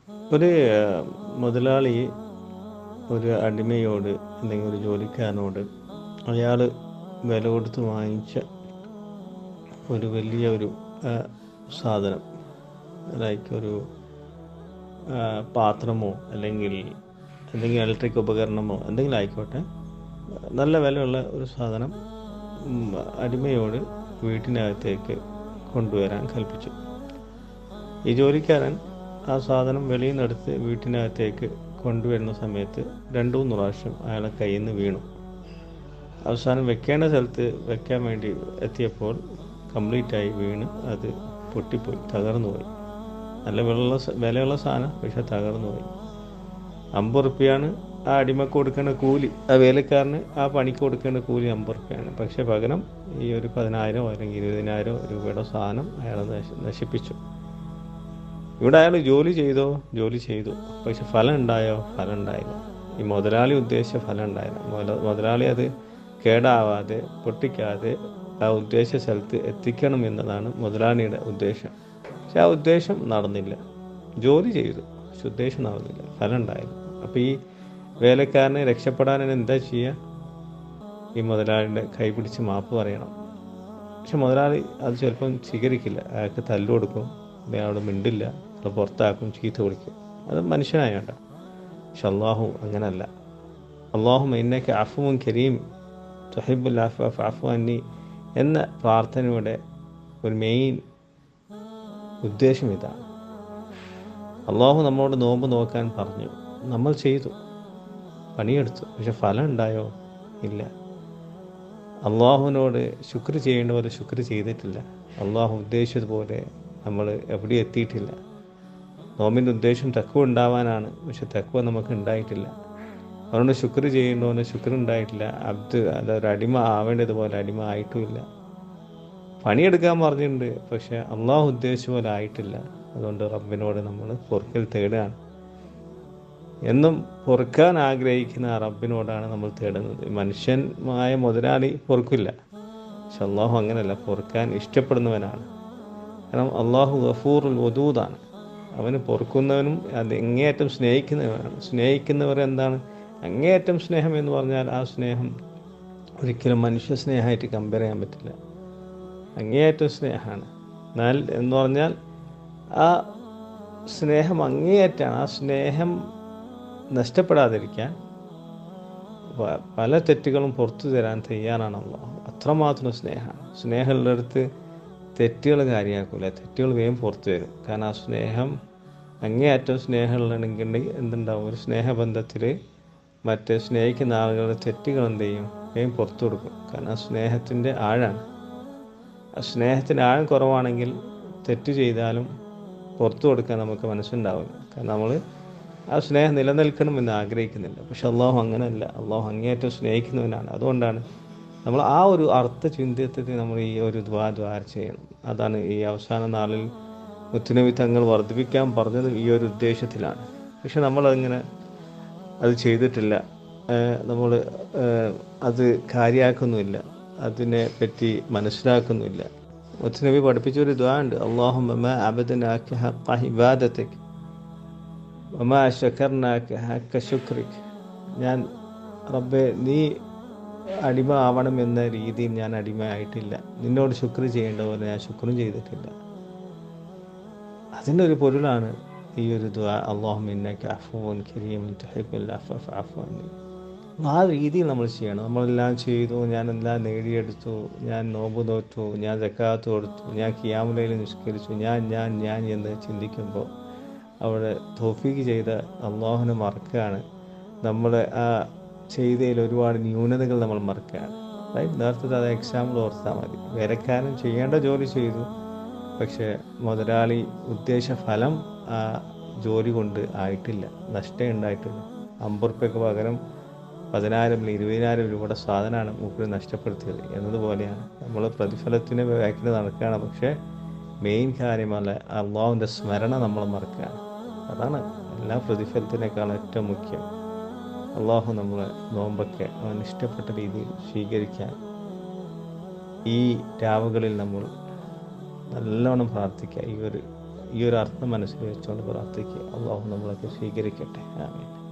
ഒരു മുതലാളി ഒരു അടിമയോട് അല്ലെങ്കിൽ ഒരു ജോലിക്കാരനോട് അയാൾ വില കൊടുത്ത് വാങ്ങിച്ച ഒരു വലിയ ഒരു സാധനം, ലൈക്ക് ഒരു പാത്രമോ അല്ലെങ്കിൽ എന്തെങ്കിലും ഇലക്ട്രിക് ഉപകരണമോ എന്തെങ്കിലും ആയിക്കോട്ടെ, നല്ല വിലയുള്ള ഒരു സാധനം അടിമയോട് വീട്ടിനകത്തേക്ക് കൊണ്ടുവരാൻ കൽപ്പിച്ചു. ഈ ജോലിക്കാരൻ ആ സാധനം വെളിയിൽ നിന്നെടുത്ത് വീട്ടിനകത്തേക്ക് കൊണ്ടുവരുന്ന സമയത്ത് 2-3 പ്രാവശ്യം അയാളെ കയ്യിൽ നിന്ന് വീണു. അവസാനം വെക്കേണ്ട സ്ഥലത്ത് വെക്കാൻ വേണ്ടി എത്തിയപ്പോൾ കംപ്ലീറ്റായി വീണ് അത് പൊട്ടിപ്പോയി, തകർന്നു പോയി. നല്ല വിലയുള്ള സാധനം, പക്ഷെ തകർന്നു പോയി. 50 റുപ്യാണ് ആ അടിമക്ക് കൊടുക്കേണ്ട കൂലി, ആ വേലക്കാരന് ആ പണിക്ക് കൊടുക്കേണ്ട കൂലി 50 റുപ്യാണ്. പക്ഷെ പകരം ഈ ഒരു 10,000 അല്ലെങ്കിൽ 20,000 രൂപയുടെ സാധനം അയാൾ നശിപ്പിച്ചു. ഇവിടെ അയാൾ ജോലി ചെയ്തു, പക്ഷെ ഫലം ഉണ്ടായോ? ഫലം ഉണ്ടായില്ല. ഈ മുതലാളി ഉദ്ദേശിച്ച ഫലം ഉണ്ടായില്ല. മുതലാളി അത് കേടാവാതെ പൊട്ടിക്കാതെ ആ ഉദ്ദേശ സ്ഥലത്ത് എത്തിക്കണം എന്നതാണ് മുതലാളിയുടെ ഉദ്ദേശം. പക്ഷെ ആ ഉദ്ദേശം നടന്നില്ല. ജോലി ചെയ്തു, പക്ഷെ ഉദ്ദേശം നടന്നില്ല, ഫലം ഉണ്ടായില്ല. അപ്പോൾ ഈ വേലക്കാരനെ രക്ഷപ്പെടാൻ എന്താ ചെയ്യുക? ഈ മുതലാളിയുടെ കൈ പിടിച്ച് മാപ്പ് പറയണം. പക്ഷെ മുതലാളി അത് ചിലപ്പം സ്വീകരിക്കില്ല. അയാൾക്ക് തല്ലു കൊടുക്കും, അയാളോട് മിണ്ടില്ല, അത് പുറത്താക്കും, ചീത്ത വിളിക്കും. അത് മനുഷ്യനായോണ്ട. പക്ഷെ അള്ളാഹു അങ്ങനല്ല. അള്ളാഹു ഇന്നക അഫ്വുൻ കരീം തുഹിബ്ബുൽ അഫ്വ ഫഅഫു അന്നി എന്ന പ്രാർത്ഥനയുടെ ഒരു മെയിൻ ഉദ്ദേശം ഇതാണ്. അള്ളാഹു നമ്മളോട് നോമ്പ് നോക്കാൻ പറഞ്ഞു, നമ്മൾ ചെയ്തു, പണിയെടുത്തു, പക്ഷെ ഫലം ഉണ്ടായോ? ഇല്ല. അള്ളാഹുവിനോട് ശുക്ർ ചെയ്യേണ്ട പോലെ ശുക്ർ ചെയ്തിട്ടില്ല. അള്ളാഹു ഉദ്ദേശിച്ചതുപോലെ നമ്മൾ എവിടെയും എത്തിയിട്ടില്ല. നോമ്പിൻ്റെ ഉദ്ദേശം തഖ്വ ഉണ്ടാവാനാണ്, പക്ഷെ തഖ്വ നമുക്ക് ഉണ്ടായിട്ടില്ല. അതുകൊണ്ട് ശുക്ർ ചെയ്യേണ്ടവന് ശുക്ർ ഉണ്ടായിട്ടില്ല. അതൊരു അടിമ ആവേണ്ടതുപോലെ അടിമ ആയിട്ടുമില്ല. പണിയെടുക്കാൻ പറഞ്ഞിട്ടുണ്ട്, പക്ഷെ അള്ളാഹു ഉദ്ദേശിച്ച പോലെ ആയിട്ടില്ല. അതുകൊണ്ട് റബ്ബിനോട് നമ്മൾ പൊറുക്കൽ തേടുകയാണ്. എന്നും പൊറുക്കാൻ ആഗ്രഹിക്കുന്ന ആ റബ്ബിനോടാണ് നമ്മൾ തേടുന്നത്. മനുഷ്യനായ മുതലാളി പൊറുക്കില്ല, പക്ഷെ അള്ളാഹു അങ്ങനെയല്ല, പൊറുക്കാൻ ഇഷ്ടപ്പെടുന്നവനാണ്. കാരണം അള്ളാഹു ഗഫൂറുൽ വദൂദാണ്. അവന് പൊറുക്കുന്നവനും അത് അങ്ങേയറ്റം സ്നേഹിക്കുന്നവനാണ്. സ്നേഹിക്കുന്നവർ എന്താണ്? അങ്ങേയറ്റം സ്നേഹം എന്ന് പറഞ്ഞാൽ ആ സ്നേഹം ഒരിക്കലും മനുഷ്യ സ്നേഹമായിട്ട് കമ്പയർ ചെയ്യാൻ പറ്റില്ല. അങ്ങേയറ്റം സ്നേഹമാണ്. എന്നാൽ എന്ന് പറഞ്ഞാൽ ആ സ്നേഹം അങ്ങേയറ്റാണ്. ആ സ്നേഹം നഷ്ടപ്പെടാതിരിക്കാൻ പല തെറ്റുകളും പുറത്തു തരാൻ തയ്യാറാണ് അള്ളാഹു. അത്രമാത്രം സ്നേഹമാണ്. സ്നേഹമുള്ളടത്ത് തെറ്റുകൾ കാര്യമാക്കില്ല, തെറ്റുകൾ വേഗം പുറത്തു വരും. കാരണം ആ സ്നേഹം അങ്ങേയറ്റം സ്നേഹമുള്ളതെങ്കിൽ എന്തുണ്ടാവും? ഒരു സ്നേഹബന്ധത്തിൽ മറ്റേ സ്നേഹിക്കുന്ന ആളുകളുടെ തെറ്റുകൾ എന്ത് ചെയ്യും? വേഗം പുറത്തു കൊടുക്കും. കാരണം ആ സ്നേഹത്തിൻ്റെ ആഴാണ്. ആ സ്നേഹത്തിൻ്റെ ആഴം കുറവാണെങ്കിൽ തെറ്റ് ചെയ്താലും പുറത്തു കൊടുക്കാൻ നമുക്ക് മനസ്സുണ്ടാവില്ല. കാരണം നമ്മൾ ആ സ്നേഹം നിലനിൽക്കണമെന്ന് ആഗ്രഹിക്കുന്നില്ല. പക്ഷെ അള്ളാഹു അങ്ങനെയല്ല. അള്ളാഹു അങ്ങേയറ്റം സ്നേഹിക്കുന്നവനാണ്. അതുകൊണ്ടാണ് നമ്മൾ ആ ഒരു അർത്ഥചിന്തത്തിൽ നമ്മൾ ഈ ഒരു ദ്വാര ചെയ്യണം. അതാണ് ഈ അവസാന നാളിൽ മുത്തുനബി തങ്ങൾ വർദ്ധിപ്പിക്കാൻ പറഞ്ഞത് ഈ ഒരു ഉദ്ദേശത്തിലാണ്. പക്ഷെ നമ്മളങ്ങനെ അത് ചെയ്തിട്ടില്ല. നമ്മൾ അത് കാര്യമാക്കുന്നുമില്ല, അതിനെ പറ്റി മനസ്സിലാക്കുന്നുമില്ല. മുത്തുനബി പഠിപ്പിച്ചൊരു ദ്വാ ഉണ്ട്, അല്ലാഹുമ്മ മാ അബദ്നാക ഹഖ്ഖ ഇബാദതിക വമാ ശകർനാക ഹഖ്ഖ ശുക്രിക. ഞാൻ റബ്ബേ, നീ അടിമ ആവണം എന്ന രീതിയിൽ ഞാൻ അടിമയായിട്ടില്ല. നിന്നോട് ശുക്ർ ചെയ്യേണ്ട പോലെ ഞാൻ ശുക്രും ചെയ്തിട്ടില്ല. അതിൻ്റെ ഒരു പൊരുളാണ് ഈ ഒരു ദുആ, അല്ലാഹുമ്മ ഇന്നക അഫ്വുൻ കരീമുൻ തുഹിബ്ബുൽ അഫ്വ ഫഅഫു അന്നി. ആ രീതിയിൽ നമ്മൾ ചെയ്യണം. നമ്മളെല്ലാം ചെയ്തു, ഞാനെല്ലാം നേടിയെടുത്തു, ഞാൻ നോമ്പ് നോറ്റു, ഞാൻ സക്കാത്ത് കൊടുത്തു, ഞാൻ ഖിയാമുൽ ലൈൽ നിസ്കരിച്ചു, ഞാൻ എന്ന് ചിന്തിക്കുമ്പോൾ അവിടെ തൗഫീഖ് ചെയ്ത അള്ളാഹുവിനെ മറക്കുകയാണ്. നമ്മൾ ആ ചെയ്തതിൽ ഒരുപാട് ന്യൂനതകൾ നമ്മൾ മറക്കുകയാണ്. നേരത്തെ അത് എക്സാമ്പിൾ ഓർത്താൽ മതി. വേലക്കാരൻ ചെയ്യേണ്ട ജോലി ചെയ്തു, പക്ഷേ മുതലാളി ഉദ്ദേശ ഫലം ആ ജോലി കൊണ്ട് ആയിട്ടില്ല, നഷ്ടം ഉണ്ടായിട്ടില്ല. 50 റുപ്യക്ക് പകരം 10,000 20,000 രൂപയുടെ സാധനമാണ് മൂപ്പര് നഷ്ടപ്പെടുത്തിയത് എന്നതുപോലെയാണ്. നമ്മൾ പ്രതിഫലത്തിന് ബാക്കിൽ നടക്കുകയാണ്, പക്ഷേ മെയിൻ കാര്യമല്ല, അള്ളാഹുവിൻ്റെ സ്മരണ നമ്മൾ മറക്കുകയാണ്. അതാണ് എല്ലാ പ്രതിഫലത്തിനേക്കാളും ഏറ്റവും മുഖ്യം. അള്ളാഹു നമ്മളെ നോമ്പൊക്കെ അവൻ ഇഷ്ടപ്പെട്ട രീതിയിൽ സ്വീകരിക്കാൻ ഈ രാവുകളിൽ നമ്മൾ നല്ലോണം പ്രാർത്ഥിക്കുക. ഈ ഒരു ഈ ഒരു അർത്ഥം മനസ്സിൽ വെച്ചുകൊണ്ട് പ്രാർത്ഥിക്കുക. അള്ളാഹു നമ്മളൊക്കെ സ്വീകരിക്കട്ടെ. ആമീൻ.